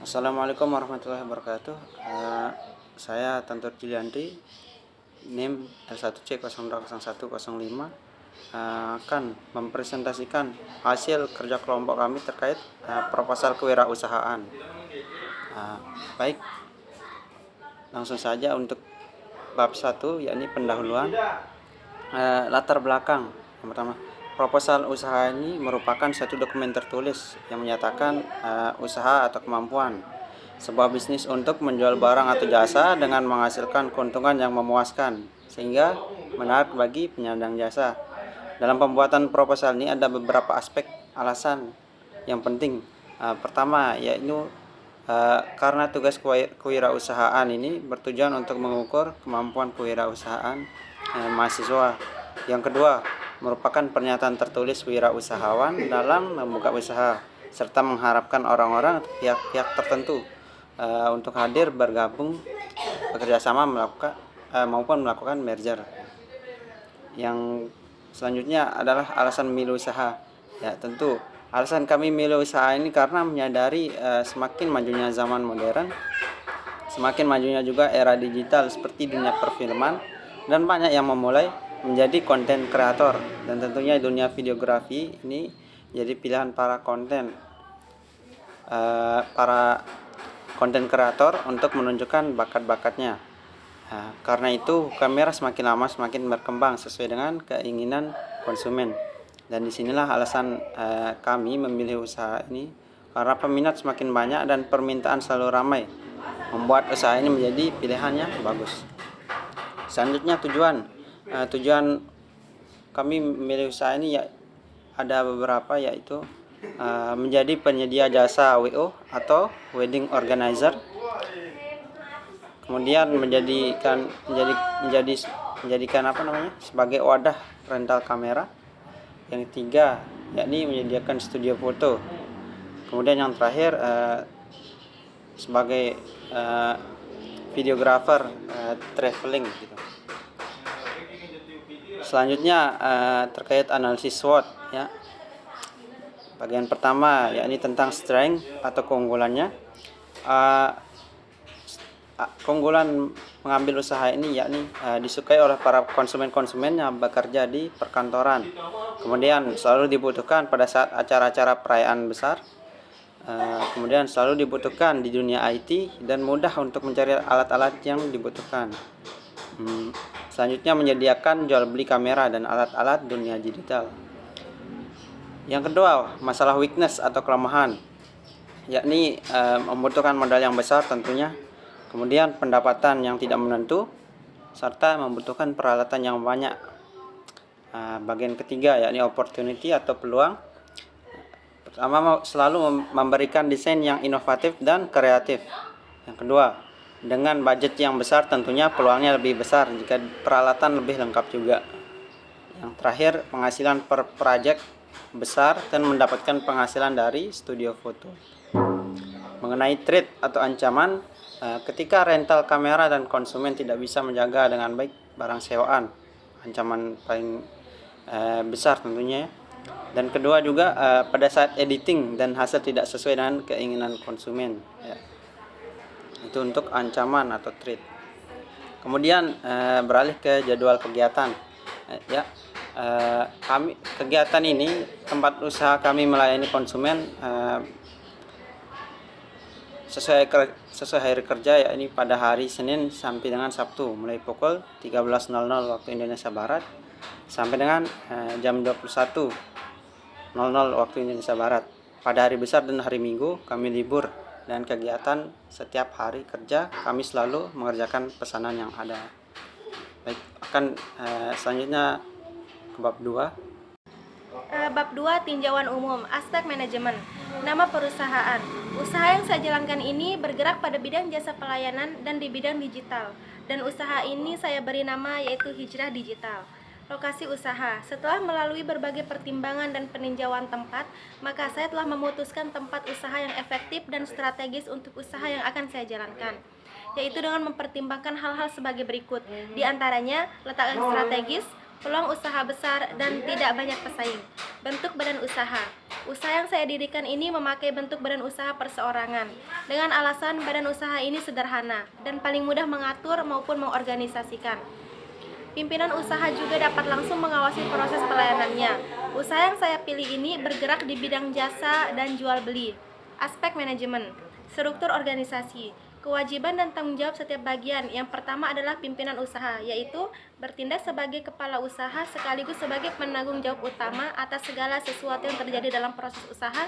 Assalamualaikum warahmatullahi wabarakatuh. Saya Tantur Cilianti, NIM L1C020105, akan mempresentasikan hasil kerja kelompok kami terkait proposal kewirausahaan. Baik, langsung saja untuk bab 1, yakni pendahuluan. Latar belakang. Yang pertama, proposal usaha ini merupakan satu dokumen tertulis yang menyatakan usaha atau kemampuan sebuah bisnis untuk menjual barang atau jasa dengan menghasilkan keuntungan yang memuaskan sehingga menarik bagi penyandang jasa. Dalam pembuatan proposal ini ada beberapa aspek alasan yang penting. Pertama, yaitu karena tugas kewirausahaan ini bertujuan untuk mengukur kemampuan kewirausahaan mahasiswa. Yang kedua, merupakan pernyataan tertulis wirausahawan dalam membuka usaha serta mengharapkan orang-orang atau pihak-pihak tertentu untuk hadir bergabung bekerjasama maupun melakukan merger. Yang selanjutnya adalah alasan memilih usaha. Ya, tentu alasan kami memilih usaha ini karena menyadari semakin majunya zaman modern, semakin majunya juga era digital seperti dunia perfilman, dan banyak yang memulai menjadi konten kreator, dan tentunya dunia videografi ini jadi pilihan para konten kreator untuk menunjukkan bakat-bakatnya. Karena itu kamera semakin lama semakin berkembang sesuai dengan keinginan konsumen, dan disinilah alasan kami memilih usaha ini karena peminat semakin banyak dan permintaan selalu ramai, membuat usaha ini menjadi pilihan yang bagus. Selanjutnya tujuan kami memilih usaha ini ya ada beberapa, yaitu menjadi penyedia jasa WO atau wedding organizer, kemudian menjadikan sebagai wadah rental kamera. Yang ketiga, yakni menyediakan studio foto. Kemudian yang terakhir sebagai videographer traveling gitu. Selanjutnya terkait analisis SWOT ya. Bagian pertama yakni tentang strength atau keunggulannya. Keunggulan mengambil usaha ini yakni disukai oleh para konsumen-konsumen yang bekerja di perkantoran. Kemudian selalu dibutuhkan pada saat acara-acara perayaan besar. Kemudian selalu dibutuhkan di dunia IT dan mudah untuk mencari alat-alat yang dibutuhkan. Selanjutnya menyediakan jual beli kamera dan alat-alat dunia digital. Yang kedua, masalah weakness atau kelemahan, yakni membutuhkan modal yang besar tentunya, kemudian pendapatan yang tidak menentu, serta membutuhkan peralatan yang banyak. Bagian ketiga yakni opportunity atau peluang. Pertama, selalu memberikan desain yang inovatif dan kreatif. Yang kedua, dengan budget yang besar tentunya peluangnya lebih besar jika peralatan lebih lengkap juga. Yang terakhir, penghasilan per project besar dan mendapatkan penghasilan dari studio foto. Mengenai threat atau ancaman, ketika rental kamera dan konsumen tidak bisa menjaga dengan baik barang sewaan, ancaman paling besar tentunya. Dan kedua juga pada saat editing dan hasil tidak sesuai dengan keinginan konsumen ya. Itu untuk ancaman atau threat. Kemudian beralih ke jadwal kegiatan ya. Kegiatan ini tempat usaha kami melayani konsumen sesuai hari kerja, yakni pada hari Senin sampai dengan Sabtu mulai pukul 13.00 waktu Indonesia Barat sampai dengan jam 21.00 waktu Indonesia Barat. Pada hari besar dan hari Minggu kami libur, dan kegiatan setiap hari kerja kami selalu mengerjakan pesanan yang ada. Baik, selanjutnya ke bab 2. Bab 2, tinjauan umum, aspek manajemen. Nama perusahaan. Usaha yang saya jalankan ini bergerak pada bidang jasa pelayanan dan di bidang digital. Dan usaha ini saya beri nama yaitu Hijrah Digital. Lokasi usaha. Setelah melalui berbagai pertimbangan dan peninjauan tempat, maka saya telah memutuskan tempat usaha yang efektif dan strategis untuk usaha yang akan saya jalankan, yaitu dengan mempertimbangkan hal-hal sebagai berikut. Di antaranya, letak yang strategis, peluang usaha besar, dan tidak banyak pesaing. Bentuk badan usaha. Usaha yang saya dirikan ini memakai bentuk badan usaha perseorangan dengan alasan badan usaha ini sederhana dan paling mudah mengatur maupun mengorganisasikan. Pimpinan usaha juga dapat langsung mengawasi proses pelayanannya. Usaha yang saya pilih ini bergerak di bidang jasa dan jual beli. Aspek manajemen, struktur organisasi, kewajiban dan tanggung jawab setiap bagian. Yang pertama adalah pimpinan usaha, yaitu bertindak sebagai kepala usaha sekaligus sebagai penanggung jawab utama atas segala sesuatu yang terjadi dalam proses usaha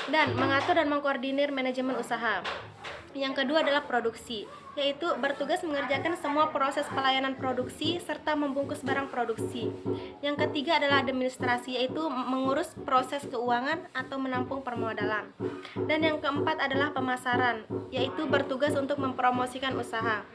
dan mengatur dan mengkoordinir manajemen usaha. Yang kedua adalah produksi, yaitu bertugas mengerjakan semua proses pelayanan produksi serta membungkus barang produksi. Yang ketiga adalah administrasi, yaitu mengurus proses keuangan atau menampung permodalan. Dan yang keempat adalah pemasaran, yaitu bertugas untuk mempromosikan usaha.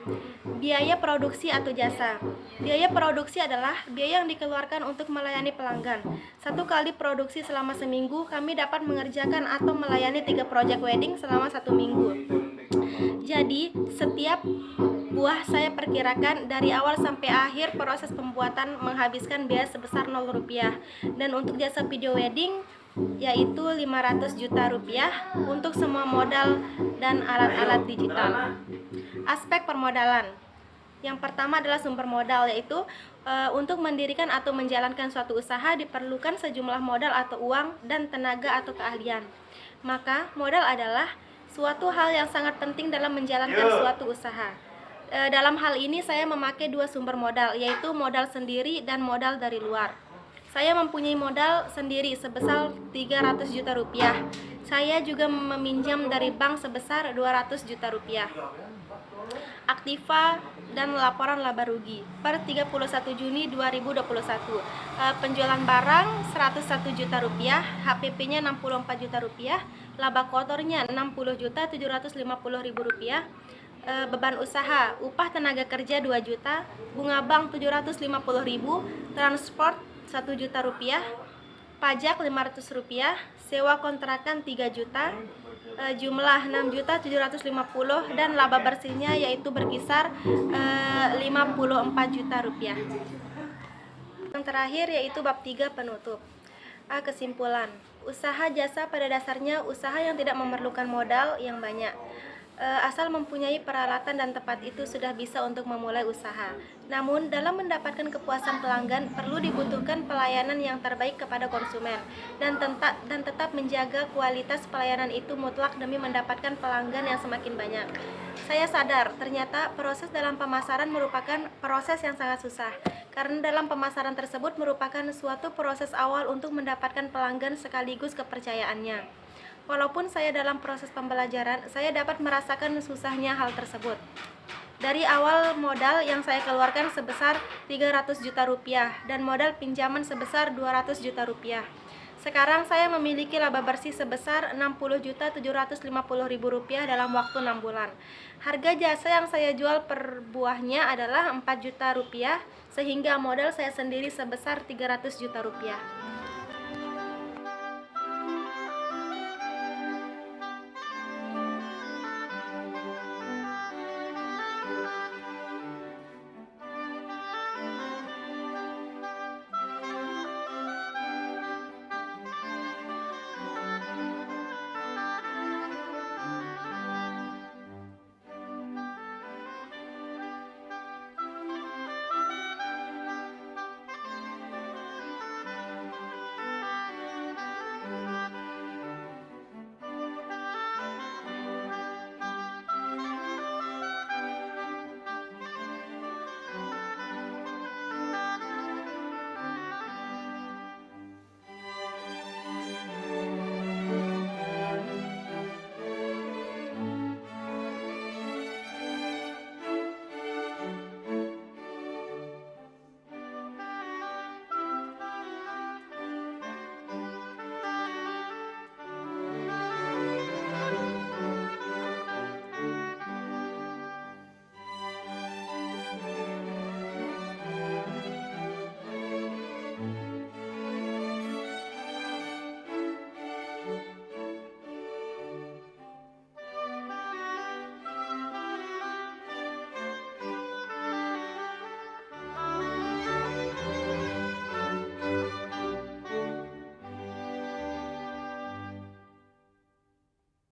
Biaya produksi atau jasa. Biaya produksi adalah biaya yang dikeluarkan untuk melayani pelanggan. Satu kali produksi selama seminggu, kami dapat mengerjakan atau melayani 3 project wedding selama 1 minggu. Jadi, setiap buah saya perkirakan dari awal sampai akhir proses pembuatan menghabiskan biaya sebesar 0 rupiah. Dan untuk jasa video wedding yaitu 500 juta rupiah untuk semua modal dan alat-alat digital. Aspek permodalan. Yang pertama adalah sumber modal, yaitu untuk mendirikan atau menjalankan suatu usaha diperlukan sejumlah modal atau uang dan tenaga atau keahlian. Maka modal adalah suatu hal yang sangat penting dalam menjalankan suatu usaha. Dalam hal ini saya memakai 2 sumber modal, yaitu modal sendiri dan modal dari luar. Saya mempunyai modal sendiri sebesar 300 juta rupiah. Saya juga meminjam dari bank sebesar 200 juta rupiah. Aktiva dan laporan laba rugi per 31 Juni 2021. Penjualan barang 101 juta rupiah, HPP-nya 64 juta rupiah, laba kotornya 60.750.000 rupiah. Beban usaha, upah tenaga kerja 2 juta, bunga bank 750.000, transport 1 juta rupiah, pajak 500 rupiah, sewa kontrakan 3 juta, jumlah 6.750.000 dan laba bersihnya yaitu berkisar 54 juta rupiah. Yang terakhir yaitu bab 3 penutup. Kesimpulan, usaha jasa pada dasarnya usaha yang tidak memerlukan modal yang banyak. Asal mempunyai peralatan dan tempat itu sudah bisa untuk memulai usaha. Namun, dalam mendapatkan kepuasan pelanggan perlu dibutuhkan pelayanan yang terbaik kepada konsumen dan tetap menjaga kualitas pelayanan itu mutlak demi mendapatkan pelanggan yang semakin banyak. Saya sadar ternyata proses dalam pemasaran merupakan proses yang sangat susah karena dalam pemasaran tersebut merupakan suatu proses awal untuk mendapatkan pelanggan sekaligus kepercayaannya. Walaupun saya dalam proses pembelajaran, saya dapat merasakan susahnya hal tersebut. Dari awal modal yang saya keluarkan sebesar 300 juta rupiah dan modal pinjaman sebesar 200 juta rupiah. Sekarang saya memiliki laba bersih sebesar 60.750.000 rupiah dalam waktu 6 bulan. Harga jasa yang saya jual per buahnya adalah 4 juta rupiah, sehingga modal saya sendiri sebesar 300 juta rupiah.